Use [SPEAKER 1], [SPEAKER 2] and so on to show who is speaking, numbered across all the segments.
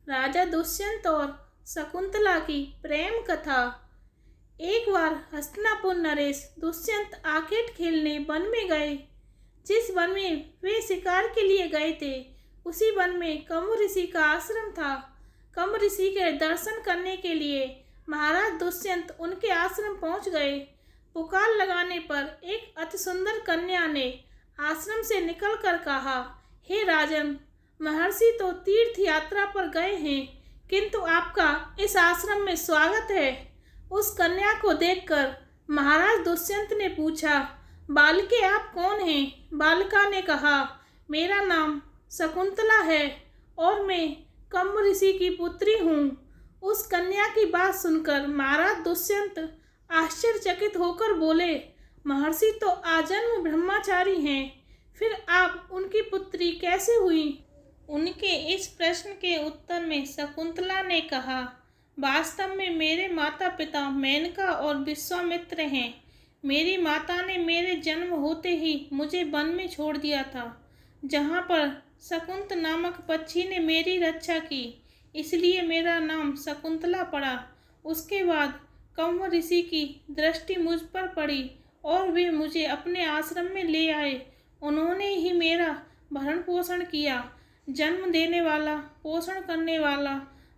[SPEAKER 1] राजा दुष्यंत और शकुंतला की प्रेम कथा। एक बार हस्तिनापुर नरेश दुष्यंत आखेट खेलने वन में गए। जिस वन में वे शिकार के लिए गए थे, उसी वन में कम्भ ऋषि का आश्रम था। कम्भ ऋषि के दर्शन करने के लिए महाराज दुष्यंत उनके आश्रम पहुंच गए। पुकार लगाने पर एक अति सुंदर कन्या ने आश्रम से निकलकर कहा, हे राजन, महर्षि तो तीर्थ यात्रा पर गए हैं, किंतु आपका इस आश्रम में स्वागत है। उस कन्या को देखकर महाराज दुष्यंत ने पूछा, बालिके आप कौन हैं? बालिका ने कहा, मेरा नाम शकुंतला है और मैं कम्भ ऋषि की पुत्री हूँ। उस कन्या की बात सुनकर महाराज दुष्यंत आश्चर्यचकित होकर बोले, महर्षि तो आजन्म ब्रह्मचारी हैं, फिर आप उनकी पुत्री कैसे हुई? उनके इस प्रश्न के उत्तर में शकुंतला ने कहा, वास्तव में मेरे माता पिता मेनका और विश्वामित्र हैं। मेरी माता ने मेरे जन्म होते ही मुझे वन में छोड़ दिया था, जहाँ पर शकुंत नामक पक्षी ने मेरी रक्षा की, इसलिए मेरा नाम शकुंतला पड़ा। उसके बाद कम्भ ऋषि की दृष्टि मुझ पर पड़ी और वे मुझे अपने आश्रम में ले आए। उन्होंने ही मेरा भरण पोषण किया। जन्म देने वाला, पोषण करने वाला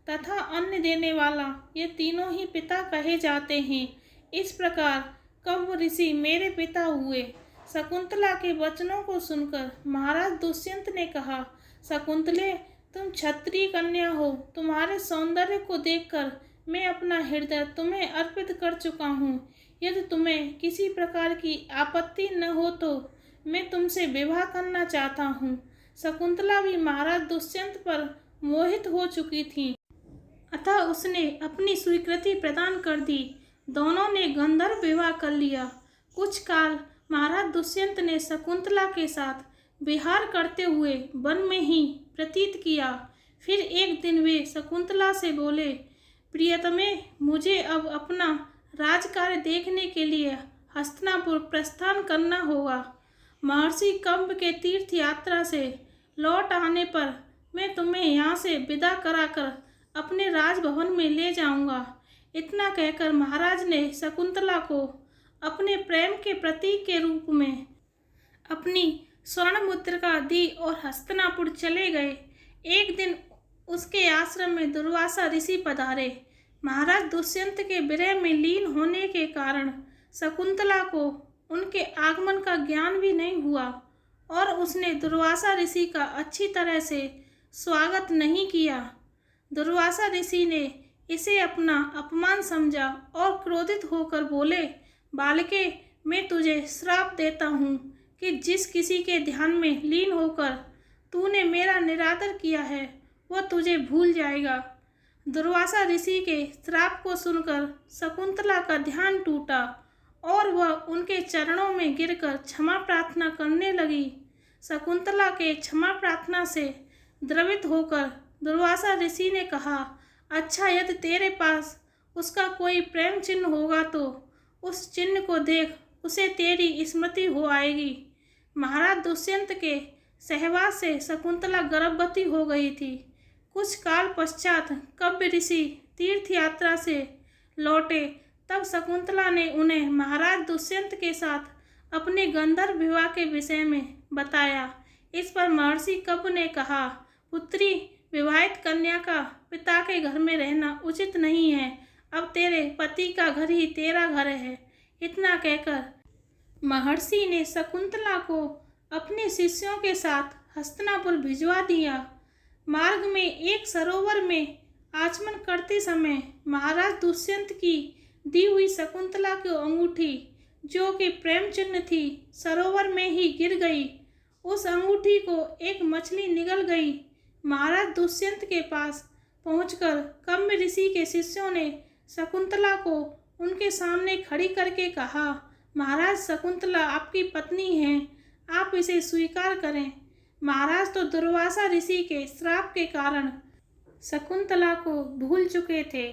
[SPEAKER 1] तथा अन्न देने वाला, ये तीनों ही पिता कहे जाते हैं। इस प्रकार कम्भ ऋषि मेरे पिता हुए। शकुंतला के वचनों को सुनकर महाराज दुष्यंत ने कहा, शकुंतले, तुम क्षत्रिय कन्या हो। तुम्हारे सौंदर्य को देखकर मैं अपना हृदय तुम्हें अर्पित कर चुका हूँ। यदि तुम्हें किसी प्रकार की आपत्ति न हो तो मैं तुमसे विवाह करना चाहता हूँ। शकुंतला भी महाराज दुष्यंत पर मोहित हो चुकी थी, अतः उसने अपनी स्वीकृति प्रदान कर दी। दोनों ने गंधर्व विवाह कर लिया। कुछ काल महाराज दुष्यंत ने शकुंतला के साथ विहार करते हुए वन में ही व्यतीत किया। फिर एक दिन वे शकुंतला से बोले, प्रियतमे, मुझे अब अपना राजकार्य देखने के लिए हस्तिनापुर प्रस्थान करना होगा। महर्षि कम्भ के तीर्थ यात्रा से लौट आने पर मैं तुम्हें यहाँ से विदा कराकर अपने राजभवन में ले जाऊंगा। इतना कहकर महाराज ने शकुंतला को अपने प्रेम के प्रतीक के रूप में अपनी स्वर्ण मुद्रिका दी और हस्तिनापुर चले गए। एक दिन उसके आश्रम में दुर्वासा ऋषि पधारे। महाराज दुष्यंत के विरह में लीन होने के कारण शकुंतला को उनके आगमन का ज्ञान भी नहीं हुआ और उसने दुर्वासा ऋषि का अच्छी तरह से स्वागत नहीं किया। दुर्वासा ऋषि ने इसे अपना अपमान समझा और क्रोधित होकर बोले, बालिके, मैं तुझे श्राप देता हूँ कि जिस किसी के ध्यान में लीन होकर तूने मेरा निरादर किया है, वह तुझे भूल जाएगा। दुर्वासा ऋषि के श्राप को सुनकर शकुंतला का ध्यान टूटा और वह उनके चरणों में गिरकर क्षमा प्रार्थना करने लगी। शकुंतला के क्षमा प्रार्थना से द्रवित होकर दुर्वासा ऋषि ने कहा, अच्छा, यदि तेरे पास उसका कोई प्रेम चिन्ह होगा तो उस चिन्ह को देख, उसे तेरी स्मृति हो आएगी। महाराज दुष्यंत के सहवास से शकुंतला गर्भवती हो गई थी। कुछ काल पश्चात कम्भ ऋषि तीर्थ यात्रा से लौटे, तब शकुंतला ने उन्हें महाराज दुष्यंत के साथ अपने गंधर्व विवाह के विषय में बताया। इस पर महर्षि कम्भ ने कहा, पुत्री, विवाहित कन्या का पिता के घर में रहना उचित नहीं है। अब तेरे पति का घर ही तेरा घर है। इतना कहकर महर्षि ने शकुंतला को अपने शिष्यों के साथ हस्तिनापुर भिजवा दिया। मार्ग में एक सरोवर में आचमन करते समय महाराज दुष्यंत की दी हुई शकुंतला की अंगूठी, जो कि प्रेम चिन्ह थी, सरोवर में ही गिर गई। उस अंगूठी को एक मछली निगल गई। महाराज दुष्यंत के पास पहुंचकर कम्भ ऋषि के शिष्यों ने शकुंतला को उनके सामने खड़ी करके कहा, महाराज, शकुंतला आपकी पत्नी है, आप इसे स्वीकार करें। महाराज तो दुर्वासा ऋषि के श्राप के कारण शकुंतला को भूल चुके थे,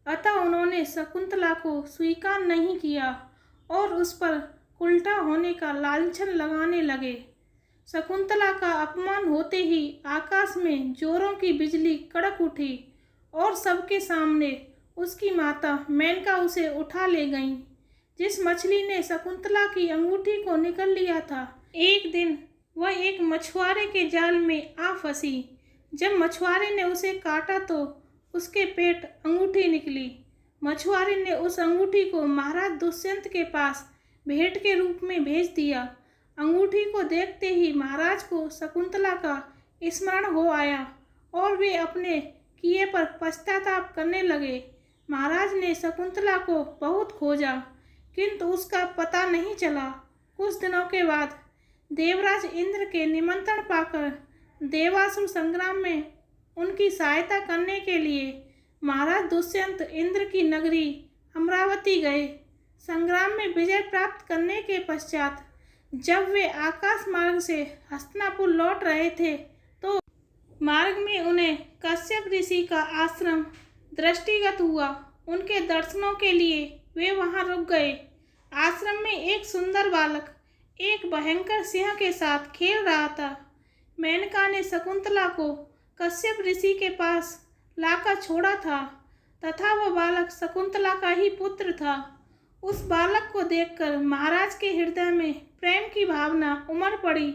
[SPEAKER 1] अतः उन्होंने शकुंतला को स्वीकार नहीं किया और उस पर उल्टा होने का लांछन लगाने लगे। शकुंतला का अपमान होते ही आकाश में जोरों की बिजली कड़क उठी और सबके सामने उसकी माता मेनका उसे उठा ले गईं। जिस मछली ने शकुंतला की अंगूठी को निगल लिया था, एक दिन वह एक मछुआरे के जाल में आ फंसी। जब मछुआरे ने उसे काटा तो उसके पेट अंगूठी निकली। मछुआरे ने उस अंगूठी को महाराज दुष्यंत के पास भेंट के रूप में भेज दिया। अंगूठी को देखते ही महाराज को शकुंतला का स्मरण हो आया और वे अपने किए पर पश्चाताप करने लगे। महाराज ने शकुंतला को बहुत खोजा किंतु उसका पता नहीं चला। कुछ दिनों के बाद देवराज इंद्र के निमंत्रण पाकर देवासुर संग्राम में उनकी सहायता करने के लिए महाराज दुष्यंत इंद्र की नगरी अमरावती गए। संग्राम में विजय प्राप्त करने के पश्चात जब वे आकाश मार्ग से हस्तिनापुर लौट रहे थे तो मार्ग में उन्हें कश्यप ऋषि का आश्रम दृष्टिगत हुआ। उनके दर्शनों के लिए वे वहां रुक गए। आश्रम में एक सुंदर बालक एक भयंकर सिंह के साथ खेल रहा था। मेनका ने शकुंतला को कश्यप ऋषि के पास लाकर छोड़ा था तथा वह बालक शकुंतला का ही पुत्र था। उस बालक को देखकर महाराज के हृदय में प्रेम की भावना उमड़ पड़ी।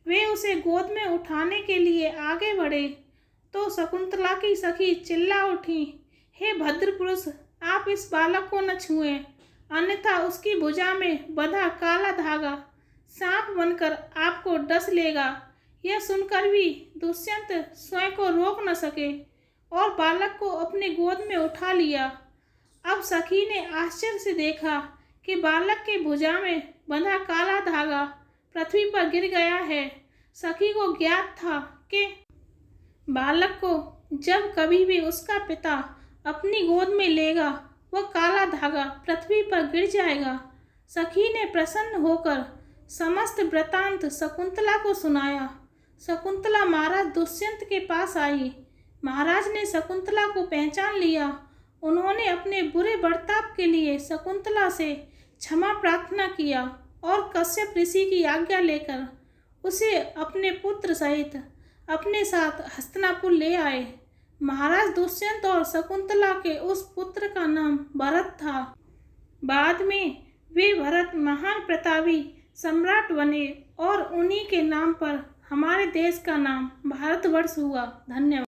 [SPEAKER 1] वे उसे गोद में उठाने के लिए आगे बढ़े तो शकुंतला की सखी चिल्ला उठी, हे भद्र पुरुष, आप इस बालक को न छुएं, अन्यथा उसकी भुजा में बंधा काला धागा सांप बनकर आपको डस लेगा। यह सुनकर भी दुष्यंत स्वयं को रोक न सके और बालक को अपने गोद में उठा लिया। अब सखी ने आश्चर्य से देखा कि बालक के भुजा में बंधा काला धागा पृथ्वी पर गिर गया है। सखी को ज्ञात था कि बालक को जब कभी भी उसका पिता अपनी गोद में लेगा वह काला धागा पृथ्वी पर गिर जाएगा। सखी ने प्रसन्न होकर समस्त वृतांत शकुंतला को सुनाया। शकुंतला महाराज दुष्यंत के पास आई। महाराज ने शकुंतला को पहचान लिया। उन्होंने अपने बुरे बर्ताव के लिए शकुंतला से क्षमा प्रार्थना किया और कश्यप ऋषि की आज्ञा लेकर उसे अपने पुत्र सहित अपने साथ हस्तिनापुर ले आए। महाराज दुष्यंत और शकुंतला के उस पुत्र का नाम भरत था। बाद में वे भरत महान प्रतापी सम्राट बने और उन्हीं के नाम पर हमारे देश का नाम भारतवर्ष हुआ। धन्यवाद।